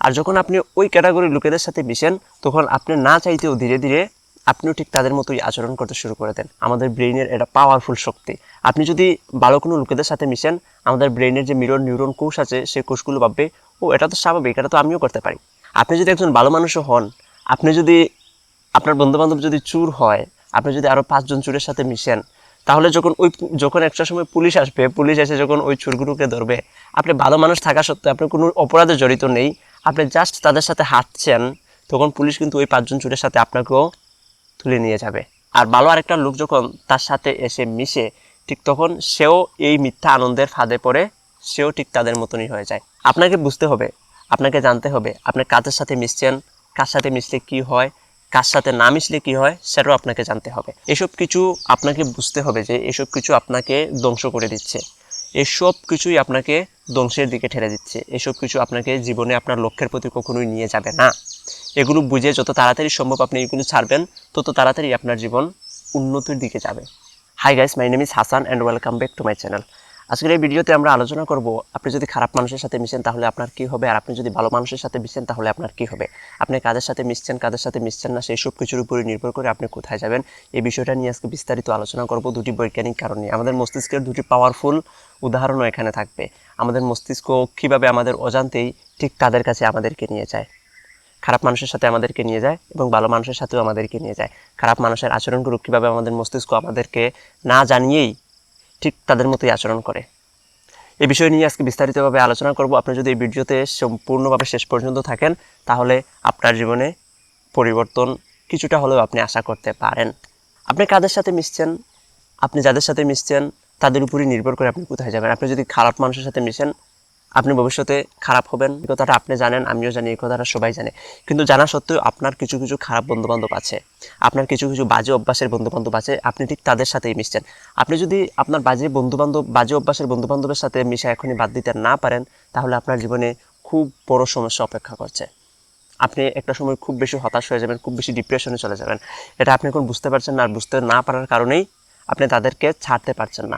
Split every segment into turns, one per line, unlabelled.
আর যখন আপনি ওই ক্যাটাগরির লোকেদের সাথে মিশেন তখন আপনি না চাইতেও ধীরে ধীরে আপনিও ঠিক তাদের মতোই আচরণ করতে শুরু করে দেন। আমাদের ব্রেইনের এটা পাওয়ারফুল শক্তি। আপনি যদি ভালো কোনো লোকেদের সাথে মিশেন, আমাদের ব্রেইনের যে মিরর নিউরন কোষ আছে সেই কোষগুলো ভাববে ও এটা তো স্বাভাবিক, এটা তো আমিও করতে পারি। আপনি যদি একজন ভালো মানুষও হন, আপনি যদি আপনার বন্ধুবান্ধব যদি চোর হয়, আপনি যদি আরও 5 জন চোরের সাথে মিশেন, তাহলে যখন একটা সময় পুলিশ আসবে, পুলিশ এসে যখন ওই চোরগুলোকে ধরবে, আপনি ভালো মানুষ থাকা সত্ত্বেও আপনি কোনো অপরাধে জড়িত নেই, আপনি জাস্ট তাদের সাথে হাঁটছেন, তখন পুলিশ কিন্তু ওই 5 জন চোরের সাথে আপনাকেও তুলে নিয়ে যাবে। আর ভালো আরেকটা লোক যখন তার সাথে এসে মিশে, ঠিক তখন সেও এই মিথ্যা আনন্দের ফাঁদে পড়ে, সেও ঠিক তাদের মতনই হয়ে যায়। আপনাকে বুঝতে হবে, আপনাকে জানতে হবে আপনি কাদের সাথে মিশছেন, কার সাথে মিশলে কি হয়, কার সাথে না মিশলে কি হয়, সেটাও আপনাকে জানতে হবে। এসব কিছু আপনাকে বুঝতে হবে যে এসব কিছু আপনাকে ধ্বংস করে দিচ্ছে, এসব কিছুই আপনাকে ধ্বংসের দিকে ঠেলে দিচ্ছে, এসব কিছু আপনাকে জীবনে আপনার লক্ষ্যের প্রতি কখনোই নিয়ে যাবে না। এগুলো বুঝে যত তাড়াতাড়ি সম্ভব আপনি এগুলো ছাড়বেন, তত তাড়াতাড়ি আপনার জীবন উন্নতির দিকে যাবে। Hi guys, my name is Hasan and welcome back to my channel. আজকের এই ভিডিওতে আমরা আলোচনা করব আপনি যদি খারাপ মানুষের সাথে মিশেন তাহলে আপনার কী হবে, আর আপনি যদি ভালো মানুষের সাথে মিশেন তাহলে আপনার কী হবে। আপনি কাদের সাথে মিশছেন, কাদের সাথে মিশছেন না, সেই সব কিছুর উপরে নির্ভর করে আপনি কোথায় যাবেন, এই বিষয়টা নিয়ে আজকে বিস্তারিত আলোচনা করব। দুটি বৈজ্ঞানিক কারণে আমাদের মস্তিষ্কের দুটি পাওয়ারফুল উদাহরণও এখানে থাকবে। আমাদের মস্তিষ্ক কীভাবে আমাদের অজান্তেই ঠিক তাদের কাছে আমাদেরকে নিয়ে যায়, খারাপ মানুষের সাথে আমাদেরকে নিয়ে যায় এবং ভালো মানুষের সাথেও আমাদেরকে নিয়ে যায়। খারাপ মানুষের আচরণগুলো কীভাবে আমাদের মস্তিষ্ক আমাদেরকে না জানিয়েই ঠিক তাদের মতোই আচরণ করে, এই বিষয় নিয়ে আজকে বিস্তারিতভাবে আলোচনা করব। আপনি যদি এই ভিডিওতে সম্পূর্ণভাবে শেষ পর্যন্ত থাকেন তাহলে আপনার জীবনে পরিবর্তন কিছুটা হলেও আপনি আশা করতে পারেন। আপনি কাদের সাথে মিশছেন, আপনি যাদের সাথে মিশছেন তাদের উপরই নির্ভর করে আপনি কোথায় যাবেন। আপনি যদি খারাপ মানুষের সাথে মিশেন, আপনি ভবিষ্যতে খারাপ হবেন, এই কথাটা আপনি জানেন, আমিও জানি, এই কথাটা সবাই জানে। কিন্তু জানা সত্ত্বেও আপনার কিছু কিছু খারাপ বন্ধুবান্ধব আছে, আপনার কিছু কিছু বাজে অভ্যাসের বন্ধুবান্ধব আছে, আপনি ঠিক তাদের সাথেই মিশছেন। আপনি যদি আপনার বাজে অভ্যাসের বন্ধুবান্ধবের সাথে মিশা এখনই বাদ দিতে না পারেন, তাহলে আপনার জীবনে খুব বড় সমস্যা অপেক্ষা করছে। আপনি একটা সময় খুব বেশি হতাশ হয়ে যাবেন, খুব বেশি ডিপ্রেশনে চলে যাবেন। এটা আপনি এখন বুঝতে পারছেন না, আর বুঝতে না পারার কারণেই আপনি তাদেরকে ছাড়তে পারছেন না।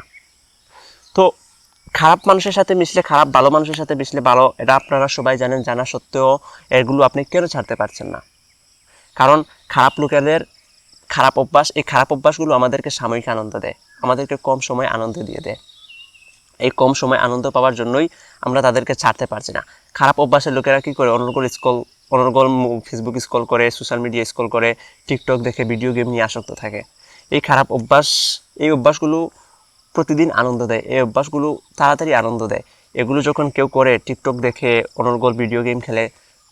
তো খারাপ মানুষের সাথে মিশলে খারাপ, ভালো মানুষের সাথে মিশলে ভালো, এটা আপনারা সবাই জানেন। জানা সত্ত্বেও এগুলো আপনি কেন ছাড়তে পারছেন না? কারণ খারাপ লোকেদের এই খারাপ অভ্যাসগুলো আমাদেরকে সাময়িক আনন্দ দেয়, আমাদেরকে কম সময় আনন্দ দিয়ে দেয়। এই কম সময় আনন্দ পাওয়ার জন্যই আমরা তাদেরকে ছাড়তে পারছি না। খারাপ অভ্যাসের লোকেরা কী করে, অনর্গল ফেসবুক স্ক্রল করে, সোশ্যাল মিডিয়া স্ক্রল করে, টিকটক দেখে, ভিডিও গেম নিয়ে আসক্ত থাকে। এই অভ্যাসগুলো প্রতিদিন আনন্দ দেয়, এই অভ্যাসগুলো তাড়াতাড়ি আনন্দ দেয়। এগুলো যখন কেউ করে, টিকটক দেখে, অনর্গল ভিডিও গেম খেলে,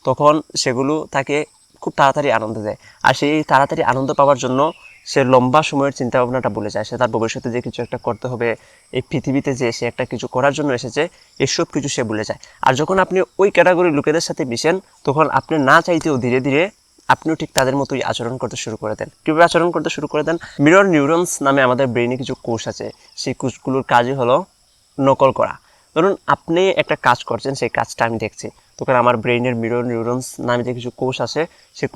তখন সেগুলো তাকে খুব তাড়াতাড়ি আনন্দ দেয়। আর সেই তাড়াতাড়ি আনন্দ পাওয়ার জন্য সে লম্বা সময়ের চিন্তাভাবনাটা ভুলে যায়। সে তার ভবিষ্যতে যে কিছু একটা করতে হবে, এই পৃথিবীতে যে সে একটা কিছু করার জন্য এসেছে, এসব কিছু সে ভুলে যায়। আর যখন আপনি ওই ক্যাটাগরির লোকেদের সাথে মিশেন, তখন আপনি না চাইতেও ধীরে ধীরে আপনিও ঠিক তাদের মতোই আচরণ করতে শুরু করে দেন। কীভাবে আচরণ করতে শুরু করে দেন? মিরর নিউরনস নামে আমাদের ব্রেইনে কিছু কোষ আছে, সেই কোষগুলোর কাজই হলো নকল করা। ধরুন আপনি একটা কাজ করছেন, সেই কাজটা আমি দেখছি, তখন আমার ব্রেইনের মিরর নিউরনস নামে যে কিছু কোষ আছে, সেই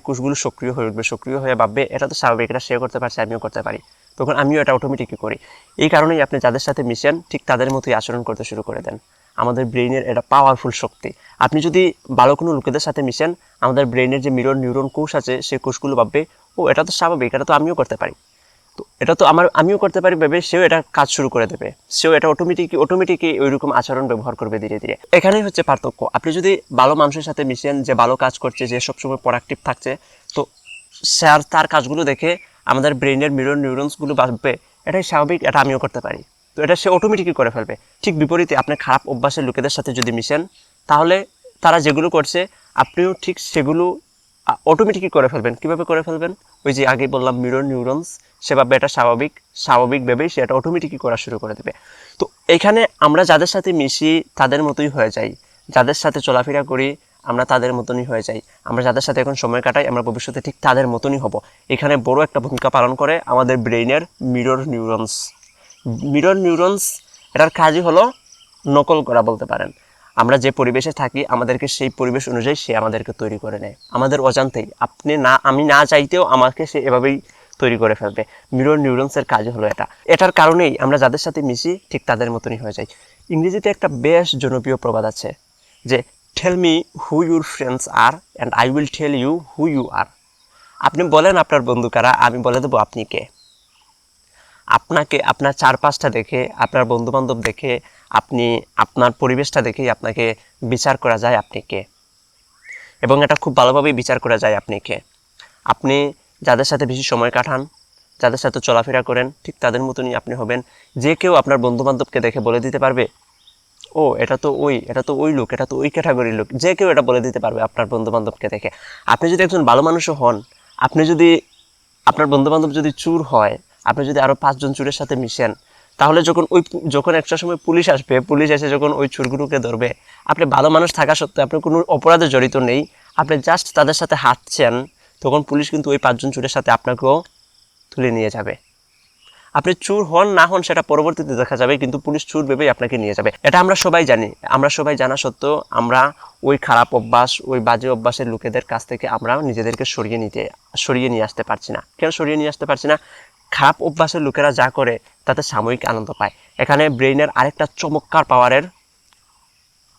কোষগুলো সক্রিয় হয়ে উঠবে, সক্রিয় হয়ে ভাববে এটা তো স্বাভাবিক, এটা সে করতে পারছে, আমিও করতে পারি, তখন আমিও এটা অটোমেটিকই করি। এই কারণেই আপনি যাদের সাথে মিশেন ঠিক তাদের মতোই আচরণ করতে শুরু করে দেন। আমাদের ব্রেইনের এটা পাওয়ারফুল শক্তি। আপনি যদি ভালো কোনো লোকেদের সাথে মিশেন, আমাদের ব্রেইনের যে মিরর নিউরন কোষ আছে সেই কোষগুলো ভাববে ও এটা তো স্বাভাবিক, এটা তো আমিও করতে পারি, তো এটা তো আমিও করতে পারি ভেবে সেও এটা কাজ শুরু করে দেবে, সেও এটা অটোমেটিকই ওইরকম আচরণ ব্যবহার করবে ধীরে ধীরে। এখানেই হচ্ছে পার্থক্য। আপনি যদি ভালো মানুষের সাথে মিশেন, যে ভালো কাজ করছে, যে সবসময় প্রোডাক্টিভ থাকছে, তো স্যার তার কাজগুলো দেখে আমাদের ব্রেইনের মিরর নিউরনসগুলো ভাববে এটাই স্বাভাবিক, এটা আমিও করতে পারি, তো এটা সে অটোমেটিকই করে ফেলবে। ঠিক বিপরীতে আপনি খারাপ অভ্যাসের লোকেদের সাথে যদি মিশেন, তাহলে তারা যেগুলো করছে আপনিও ঠিক সেগুলো অটোমেটিকই করে ফেলবেন। কীভাবে করে ফেলবেন? ওই যে আগে বললাম মিরর নিউরনস, সে ভাববে এটা স্বাভাবিক ভেবেই সে এটা অটোমেটিকই করা শুরু করে দেবে। তো এখানে আমরা যাদের সাথে মিশি তাদের মতোই হয়ে যাই, যাদের সাথে চলাফেরা করি আমরা তাদের মতনই হয়ে যাই, আমরা যাদের সাথে এখন সময় কাটাই আমরা ভবিষ্যতে ঠিক তাদের মতনই হব। এখানে বড় একটা ভূমিকা পালন করে আমাদের ব্রেইনের মিরর নিউরনস। মিরর নিউরনস এটার কাজই হলো নকল করা বলতে পারেন। আমরা যে পরিবেশে থাকি আমাদেরকে সেই পরিবেশ অনুযায়ী সে আমাদেরকে তৈরি করে নেয়, আমাদের অজান্তেই। আমি না চাইতেও আমাকে সে এভাবেই তৈরি করে ফেলবে। মিরর নিউরনসের কাজই হলো এটার কারণেই আমরা যাদের সাথে মিশি ঠিক তাদের মতনই হয়ে যাই। ইংরেজিতে একটা বেশ জনপ্রিয় প্রবাদ আছে যে tell me who your friends are and I will tell you who you are. আপনি বলেন আপনার বন্ধু কারা, আমি বলে দেবো আপনি কে। আপনাকে আপনার চারপাশটা দেখে, আপনার বন্ধুবান্ধব দেখে, আপনি আপনার পরিবেশটা দেখেই আপনাকে বিচার করা যায় আপনি কে, এবং এটা খুব ভালোভাবেই বিচার করা যায় আপনি কে। আপনি যাদের সাথে বেশি সময় কাটান, যাদের সাথে চলাফেরা করেন, ঠিক তাদের মতনই আপনি হবেন। যে কেউ আপনার বন্ধুবান্ধবকে দেখে বলে দিতে পারবে, ও এটা তো ওই লোক, এটা তো ওই ক্যাটাগরির লোক। যে কেউ এটা বলে দিতে পারবে আপনার বন্ধুবান্ধবকে দেখে। আপনি যদি একজন ভালো মানুষও হন, আপনি যদি আপনার বন্ধুবান্ধব যদি চোর হয়, আপনি যদি আরও 5 জন চোরের সাথে মিশেন, তাহলে যখন একটা সময় পুলিশ আসবে, পুলিশ এসে যখন ওই চোরগুলোকে ধরবে, আপনি ভালো মানুষ থাকা সত্ত্বেও আপনি কোনো অপরাধে জড়িত নেই, আপনি জাস্ট তাদের সাথে হাঁটছেন, তখন পুলিশ কিন্তু ওই 5 জন চোরের সাথে আপনাকেও তুলে নিয়ে যাবে। আপনি চোর হন না হন সেটা পরবর্তীতে দেখা যাবে, কিন্তু পুলিশ চোর ভেবেই আপনাকে নিয়ে যাবে। এটা আমরা সবাই জানি। আমরা সবাই জানা সত্ত্বেও আমরা ওই খারাপ অভ্যাস, ওই বাজে অভ্যাসের লোকেদের কাছ থেকে আমরা নিজেদেরকে সরিয়ে নিয়ে আসতে পারছি না। কেন সরিয়ে নিয়ে আসতে পারছি না? খারাপ অভ্যাসের লোকেরা যা করে তাতে সাময়িক আনন্দ পায়। এখানে ব্রেইনের আরেকটা চমৎকার পাওয়ারের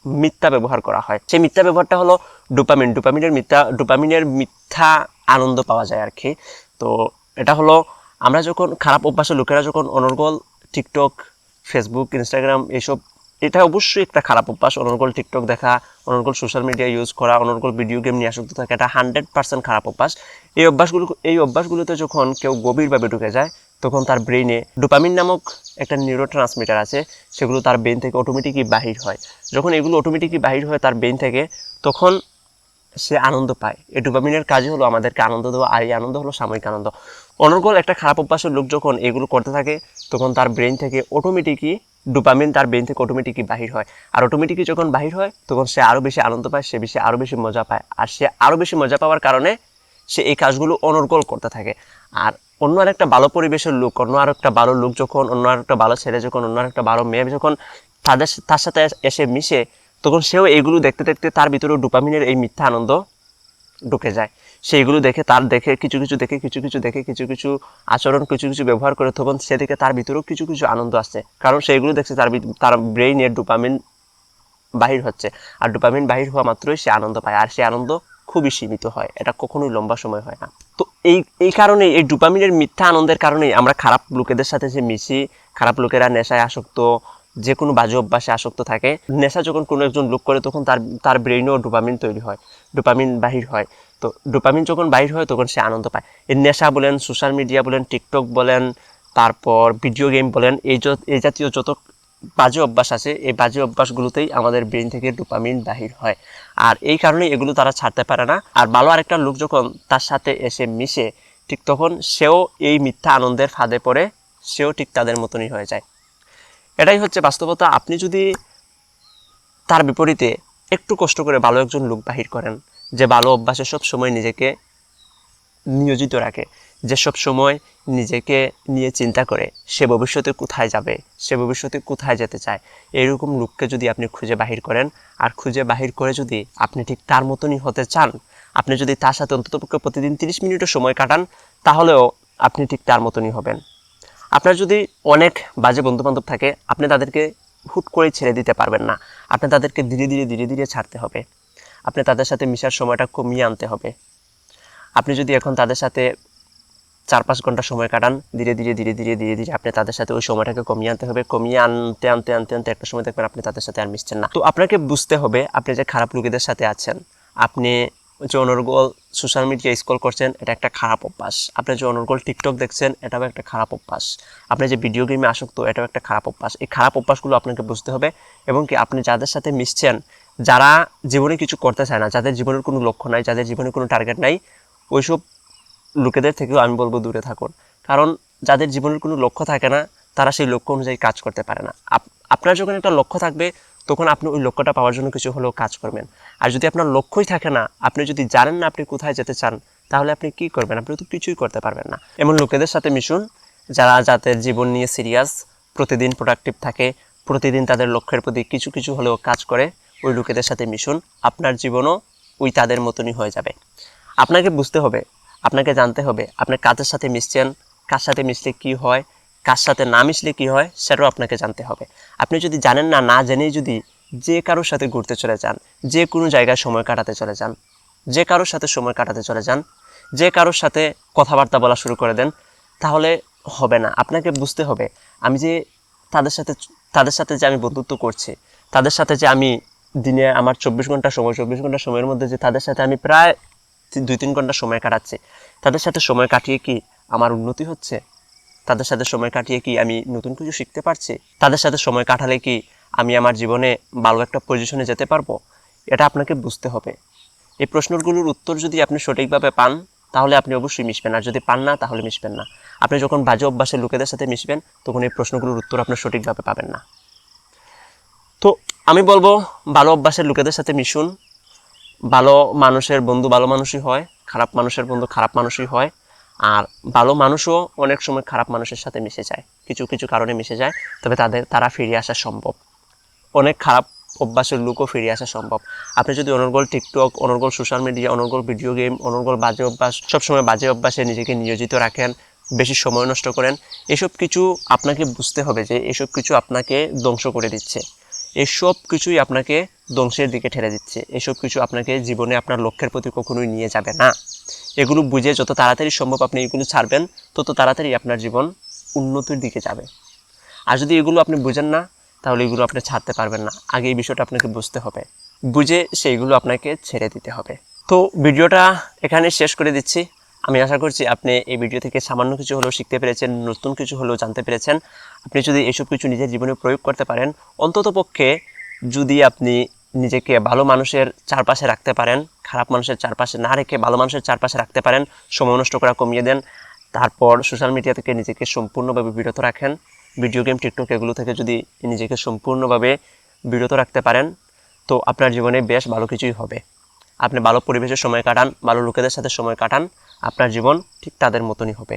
মিথ্যা ব্যবহার করা হয়। সেই মিথ্যা ব্যবহারটা হলো ডোপামিনের মিথ্যা আনন্দ পাওয়া যায় আর কি। তো এটা হলো, আমরা যখন খারাপ অভ্যাসের লোকেরা যখন অনর্গল টিকটক, ফেসবুক, ইনস্টাগ্রাম এইসব, এটা অবশ্যই একটা খারাপ অভ্যাস। অনর্গল টিকটক দেখা, অনর্গল সোশ্যাল মিডিয়া ইউজ করা, অনর্গল ভিডিও গেম নিয়ে আসক্ত থাকা, এটা 100% খারাপ অভ্যাস। এই অভ্যাসগুলোতে যখন কেউ গভীরভাবে ঢুকে যায়, তখন তার ব্রেইনে ডোপামিন নামক একটা নিউরো ট্রান্সমিটার আছে, সেগুলো তার ব্রেন থেকে অটোমেটিকই বাহির হয়। যখন এগুলো অটোমেটিকই বাহির হয় তার ব্রেন থেকে, তখন সে আনন্দ পায়। এই ডোপামিনের কাজই হলো আমাদেরকে আনন্দ দেওয়া, আর এই আনন্দ হলো সাময়িক আনন্দ। অনর্গল একটা খারাপ অভ্যাসের লোক যখন এগুলো করতে থাকে, তখন তার ব্রেন থেকে অটোমেটিকই ডোপামিন তার ব্রেন থেকে অটোমেটিকই বাহির হয়। আর অটোমেটিকই যখন বাহির হয়, তখন সে আরও বেশি আনন্দ পায়, সে আরও বেশি মজা পায়। আর সে আরও বেশি মজা পাওয়ার কারণে সে এই কাজগুলো অনর্গল করতে থাকে। আর অন্য আরেকটা ভালো পরিবেশের লোক, অন্য আরেকটা ভালো লোক যখন, অন্য আরেকটা ভালো ছেলে যখন, অন্য আরেকটা ভালো মেয়ে যখন তার সাথে এসে মিশে, তখন সেও এইগুলো দেখতে দেখতে তার ভিতরেও ডোপামিনের এই মিথ্যা আনন্দ ঢুকে যায়। সেইগুলো দেখে, কিছু কিছু আচরণ, কিছু কিছু ব্যবহার করে, তখন সেদিকে তার ভিতরেও কিছু কিছু আনন্দ আসছে, কারণ সেইগুলো দেখছে তার ব্রেইনের ডোপামিন বাহির হচ্ছে। আর ডোপামিন বাহির হওয়া মাত্রই সে আনন্দ পায়, আর সে আনন্দ খুবই সীমিত হয়, এটা কখনোই লম্বা সময় হয় না। তো এই কারণেই, এই ডোপামিনের মিথ্যা আনন্দের কারণেই আমরা খারাপ লোকেদের সাথে যে মিশি, খারাপ লোকেরা নেশায় আসক্ত, যে কোনো বাজে অভ্যাসে আসক্ত থাকে। নেশা যখন কোনো একজন লোক করে, তখন তার ব্রেইনেও ডোপামিন তৈরি হয়, ডোপামিন বাহির হয়। তো ডোপামিন যখন বাহির হয়, তখন সে আনন্দ পায়। এই নেশা বলেন, সোশ্যাল মিডিয়া বলেন, টিকটক বলেন, তারপর ভিডিও গেম বলেন, এই জাতীয় যত বাজে অভ্যাস আছে, এই বাজে অভ্যাসগুলোতেই আমাদের ব্রেন থেকে ডোপামিন বাহির হয়। আর এই কারণে এগুলো তারা ছাড়তে পারে না। আর ভালো আরেকটা লোক যখন তার সাথে এসে মিশে, ঠিক তখন সেও এই মিথ্যা আনন্দের ফাঁদে পড়ে, সেও ঠিক তাদের মতনই হয়ে যায়। এটাই হচ্ছে বাস্তবতা। আপনি যদি তার বিপরীতে একটু কষ্ট করে ভালো একজন লোক বাহির করেন, যে ভালো অভ্যাসে সব সময় নিজেকে নিয়োজিত রাখে, যে সব সময় নিজেকে নিয়ে চিন্তা করে সে ভবিষ্যতে কোথায় যাবে, সে ভবিষ্যতে কোথায় যেতে চায়, এইরকম লোককে যদি আপনি খুঁজে বাহির করেন, আর খুঁজে বাহির করে যদি আপনি ঠিক তার মতনই হতে চান, আপনি যদি তার সাথে অন্ততপক্ষে প্রতিদিন 30 মিনিটও সময় কাটান, তাহলেও আপনি ঠিক তার মতনই হবেন। আপনার যদি অনেক বাজে বন্ধুবান্ধব থাকে, আপনি তাদেরকে হুট করে ছেড়ে দিতে পারবেন না। আপনি তাদেরকে ধীরে ধীরে ছাড়তে হবে। আপনি তাদের সাথে মিশার সময়টা কমিয়ে আনতে হবে। আপনি যদি এখন তাদের সাথে 4-5 ঘন্টা সময় কাটান, ধীরে ধীরে আপনি তাদের সাথে ওই সময়টাকে কমিয়ে আনতে হবে। কমিয়ে আনতে একটা সময় দেখবেন আপনি তাদের সাথে আর মিশছেন না। তো আপনাকে বুঝতে হবে, আপনি যে খারাপ লোকেদের সাথে আছেন, আপনি যে অনর্গল সোশ্যাল মিডিয়া স্ক্রল করছেন, এটা একটা খারাপ অভ্যাস। আপনি যে অনর্গল টিকটক দেখছেন, এটাও একটা খারাপ অভ্যাস। আপনি যে ভিডিও গেমে আসক্ত, এটাও একটা খারাপ অভ্যাস। এই খারাপ অভ্যাসগুলো আপনাকে বুঝতে হবে, এবং কি আপনি যাদের সাথে মিশছেন, যারা জীবনে কিছু করতে চায় না, যাদের জীবনের কোনো লক্ষ্য নাই, যাদের জীবনে কোনো টার্গেট নাই, ওইসব লোকেদের থেকেও আমি বলবো দূরে থাকুন। কারণ যাদের জীবনের কোনো লক্ষ্য থাকে না, তারা সেই লক্ষ্য অনুযায়ী কাজ করতে পারে না। আপনার যখন একটা লক্ষ্য থাকবে, তখন আপনি ওই লক্ষ্যটা পাওয়ার জন্য কিছু হলেও কাজ করবেন। আর যদি আপনার লক্ষ্যই থাকে না, আপনি যদি জানেন না আপনি কোথায় যেতে চান, তাহলে আপনি কি করবেন? আপনি তো কিছুই করতে পারবেন না। এমন লোকেদের সাথে মিশুন যাদের জীবন নিয়ে সিরিয়াস, প্রতিদিন প্রোডাক্টিভ থাকে, প্রতিদিন তাদের লক্ষ্যের প্রতি কিছু কিছু হলেও কাজ করে। ওই লোকেদের সাথে মিশুন, আপনার জীবনও ওই তাদের মতনই হয়ে যাবে। আপনাকে বুঝতে হবে, আপনাকে জানতে হবে, আপনি কাদের সাথে মিশছেন, কার সাথে মিশলে কি হয়, কার সাথে না মিশলে কি হয়, সেটাও আপনাকে জানতে হবে। আপনি যদি জানেন না, না জেনেই যদি যে কারোর সাথে ঘুরতে চলে যান, যে কোনো জায়গায় সময় কাটাতে চলে যান, যে কারোর সাথে সময় কাটাতে চলে যান, যে কারোর সাথে কথাবার্তা বলা শুরু করে দেন, তাহলে হবে না। আপনাকে বুঝতে হবে আমি যে তাদের সাথে তাদের সাথে যে আমি বন্ধুত্ব করছি, তাদের সাথে যে আমি দিনে আমার 24 ঘন্টা সময়ের মধ্যে যে তাদের সাথে আমি প্রায় 2-3 ঘন্টা সময় কাটাচ্ছি, তাদের সাথে সময় কাটিয়ে কি আমার উন্নতি হচ্ছে? তাদের সাথে সময় কাটিয়ে কি আমি নতুন কিছু শিখতে পারছি? তাদের সাথে সময় কাটালে কি আমি আমার জীবনে ভালো একটা পজিশনে যেতে পারবো? এটা আপনাকে বুঝতে হবে। এই প্রশ্নগুলোর উত্তর যদি আপনি সঠিকভাবে পান তাহলে আপনি অবশ্যই মিশবেন, আর যদি পান না তাহলে মিশবেন না। আপনি যখন বাজে অভ্যাসের লোকেদের সাথে মিশবেন তখন এই প্রশ্নগুলোর উত্তর আপনি সঠিকভাবে পাবেন না। তো আমি বলবো ভালো অভ্যাসের লোকেদের সাথে মিশুন। ভালো মানুষের বন্ধু ভালো মানুষই হয়, খারাপ মানুষের বন্ধু খারাপ মানুষই হয়। আর ভালো মানুষও অনেক সময় খারাপ মানুষের সাথে মিশে যায়, কিছু কিছু কারণে মিশে যায়, তবে তারা ফিরে আসা সম্ভব। অনেক খারাপ অভ্যাসের লোকও ফিরে আসা সম্ভব। আপনি যদি অনর্গল টিকটক, অনর্গল সোশ্যাল মিডিয়া, অনর্গল ভিডিও গেম, অনর্গল বাজে অভ্যাস, সবসময় বাজে অভ্যাসে নিজেকে নিয়োজিত রাখেন, বেশি সময় নষ্ট করেন, এসব কিছু আপনাকে বুঝতে হবে যে এসব কিছু আপনাকে ধ্বংস করে দিচ্ছে। এসব কিছুই আপনাকে ধ্বংসের দিকে ঠেলে দিচ্ছে। এসব কিছু আপনাকে জীবনে আপনার লক্ষ্যের প্রতি কখনোই নিয়ে যাবে না। এগুলো বুঝে যত তাড়াতাড়ি সম্ভব আপনি এগুলো ছাড়বেন, তত তাড়াতাড়ি আপনার জীবন উন্নতির দিকে যাবে। আর যদি এগুলো আপনি বুঝেন না তাহলে এগুলো আপনি ছাড়তে পারবেন না। আগে এই বিষয়টা আপনাকে বুঝতে হবে, বুঝে সেইগুলো আপনাকে ছেড়ে দিতে হবে। তো ভিডিওটা এখানে শেষ করে দিচ্ছি। আমি আশা করছি আপনি এই ভিডিও থেকে সামান্য কিছু হলেও শিখতে পেরেছেন, নতুন কিছু হলেও জানতে পেরেছেন। আপনি যদি এসব কিছু নিজের জীবনে প্রয়োগ করতে পারেন, অন্ততপক্ষে যদি আপনি নিজেকে ভালো মানুষের চারপাশে রাখতে পারেন, খারাপ মানুষের চারপাশে না রেখে ভালো মানুষের চারপাশে রাখতে পারেন, সময় নষ্ট করা কমিয়ে দেন, তারপর সোশ্যাল মিডিয়া থেকে নিজেকে সম্পূর্ণভাবে বিরত রাখেন, ভিডিও গেম টিকটক এগুলো থেকে যদি নিজেকে সম্পূর্ণভাবে বিরত রাখতে পারেন, তো আপনার জীবনে বেশ ভালো কিছুই হবে। আপনি ভালো পরিবেশে সময় কাটান, ভালো লোকেদের সাথে সময় কাটান, আপনার জীবন ঠিক তাদের মতনই হবে।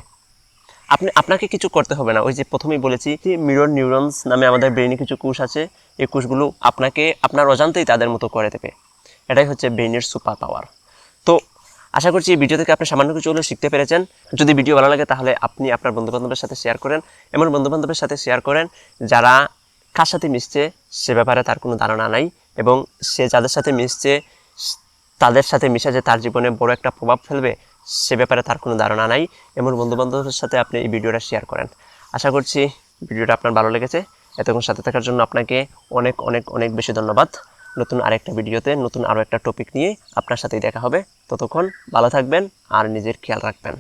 আপনাকে কিছু করতে হবে না। ওই যে প্রথমেই বলেছি যে মিরর নিউরনস নামে আমাদের ব্রেইনে কিছু কোষ আছে, এই কোষগুলো আপনাকে আপনার অজান্তেই তাদের মতো করে দেবে। এটাই হচ্ছে ব্রেইনের সুপার পাওয়ার। তো আশা করছি এই ভিডিও থেকে আপনি সামান্য কিছু হলেও শিখতে পেরেছেন। যদি ভিডিও ভালো লাগে তাহলে আপনি আপনার বন্ধুবান্ধবের সাথে শেয়ার করেন, এমন বন্ধুবান্ধবের সাথে শেয়ার করেন যারা কার সাথে মিশছে সে ব্যাপারে তার কোনো ধারণা নাই, এবং সে যাদের সাথে মিশছে তাদের সাথে মিশে যে তার জীবনে বড় একটা প্রভাব ফেলবে সে ব্যাপারে তার কোনো ধারণা নাই। এমন বন্ধুবান্ধবের সাথে আপনি এই ভিডিওটা শেয়ার করেন। আশা করছি ভিডিওটা আপনার ভালো লেগেছে। এতক্ষণ সাথে থাকার জন্য আপনাকে অনেক অনেক অনেক বেশি ধন্যবাদ। নতুন আরেকটা ভিডিওতে নতুন আরও একটা টপিক নিয়ে আপনার সাথেই দেখা হবে। ততক্ষণ ভালো থাকবেন আর নিজের খেয়াল রাখবেন।